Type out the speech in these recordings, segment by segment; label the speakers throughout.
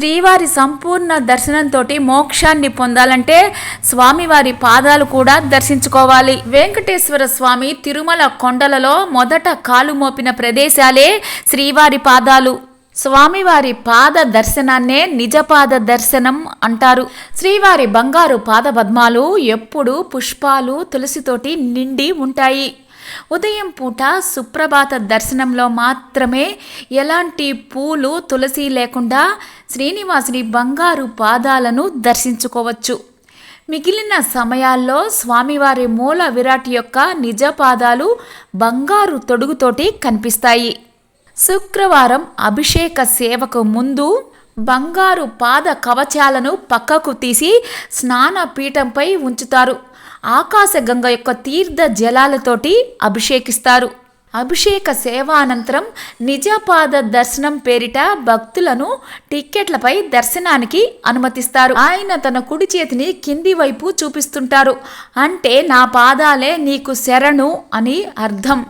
Speaker 1: శ్రీవారి సంపూర్ణ దర్శనంతో మోక్షాన్ని పొందాలంటే స్వామివారి పాదాలు కూడా దర్శించుకోవాలి. వెంకటేశ్వర స్వామి తిరుమల కొండలలో మొదట కాలు మోపిన ప్రదేశాలే శ్రీవారి పాదాలు. స్వామివారి పాద దర్శనాన్నే నిజపాద దర్శనం అంటారు. శ్రీవారి బంగారు పాద పద్మాలు ఎప్పుడు పుష్పాలు తులసితోటి నిండి ఉంటాయి. ఉదయం పూట సుప్రభాత దర్శనంలో మాత్రమే ఎలాంటి పూలు తులసి లేకుండా శ్రీనివాసుని బంగారు పాదాలను దర్శించుకోవచ్చు. మిగిలిన సమయాల్లో స్వామివారి మూల విరాట్ యొక్క నిజ పాదాలు బంగారు తొడుగుతోటి కనిపిస్తాయి. శుక్రవారం అభిషేక సేవకు ముందు బంగారు పాద కవచాలను పక్కకు తీసి స్నాన పీఠంపై ఉంచుతారు. ఆకాశగంగ యొక్క తీర్థ జలాలతోటి అభిషేకిస్తారు. అభిషేక సేవ అనంతరం నిజపాద దర్శనం పేరిట భక్తులను టిక్కెట్లపై దర్శనానికి అనుమతిస్తారు. ఆయన తన కుడి చేతిని కింది వైపు చూపిస్తుంటారు. అంటే నా పాదాలే నీకు శరణు అని అర్థం.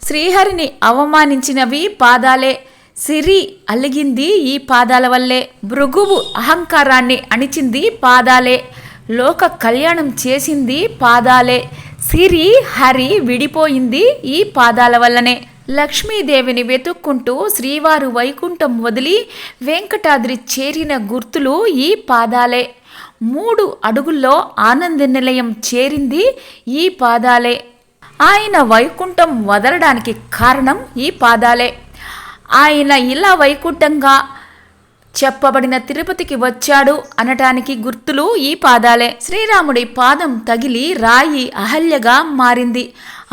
Speaker 1: శ్రీహరిని అవమానించినవి పాదాలే. సిరి అలిగింది ఈ పాదాల వల్లే. భృగువు అహంకారాన్ని అణిచింది పాదాలే. లోక కళ్యాణం చేసింది పాదాలే. సిరి హరి విడిపోయింది ఈ పాదాల వల్లనే. లక్ష్మీదేవిని వెతుక్కుంటూ శ్రీవారు వైకుంఠం వదిలి వెంకటాద్రి చేరిన గుర్తులు ఈ పాదాలే. 3 అడుగుల్లో ఆనంద నిలయం చేరింది ఈ పాదాలే. ఆయన వైకుంఠం వదలడానికి కారణం ఈ పాదాలే. ఆయన ఇలా వైకుంఠంగా చెప్పబడిన తిరుపతికి వచ్చాడు అనటానికి గుర్తులు ఈ పాదాలే. శ్రీరాముడి పాదం తగిలి రాయి అహల్యగా మారింది.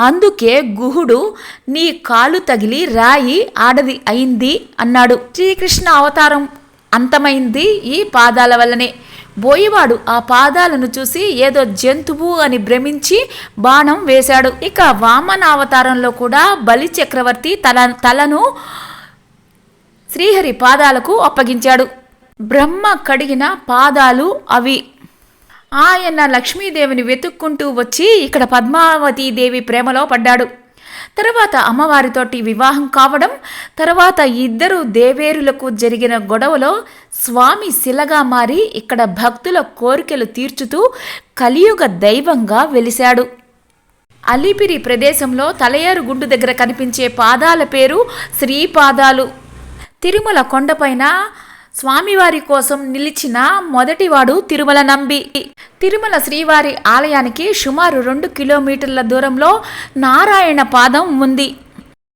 Speaker 1: అందుకే గుహుడు నీ కాలు తగిలి రాయి ఆడది అయింది అన్నాడు. శ్రీకృష్ణ అవతారం అంతమైంది ఈ పాదాల వల్లనే. బోయివాడు ఆ పాదాలను చూసి ఏదో జంతువు అని భ్రమించి బాణం వేశాడు. ఇక వామన అవతారంలో కూడా బలి చక్రవర్తి తలను శ్రీహరి పాదాలకు అప్పగించాడు. బ్రహ్మ కడిగిన పాదాలు అవి. ఆయన లక్ష్మీదేవిని వెతుక్కుంటూ వచ్చి ఇక్కడ పద్మావతీదేవి ప్రేమలో పడ్డాడు. తర్వాత అమ్మవారితోటి వివాహం కావడం, తర్వాత ఇద్దరు దేవేరులకు జరిగిన గొడవలో స్వామి శిలగా మారి ఇక్కడ భక్తుల కోరికలు తీర్చుతూ కలియుగ దైవంగా వెలిశాడు. అలిపిరి ప్రదేశంలో తలయారు గుడ్డు దగ్గర కనిపించే పాదాల పేరు శ్రీపాదాలు. తిరుమల కొండపైన స్వామివారి కోసం నిలిచిన మొదటివాడు తిరుమల నంబి. తిరుమల శ్రీవారి ఆలయానికి సుమారు 2 కిలోమీటర్ల దూరంలో నారాయణ పాదం ఉంది.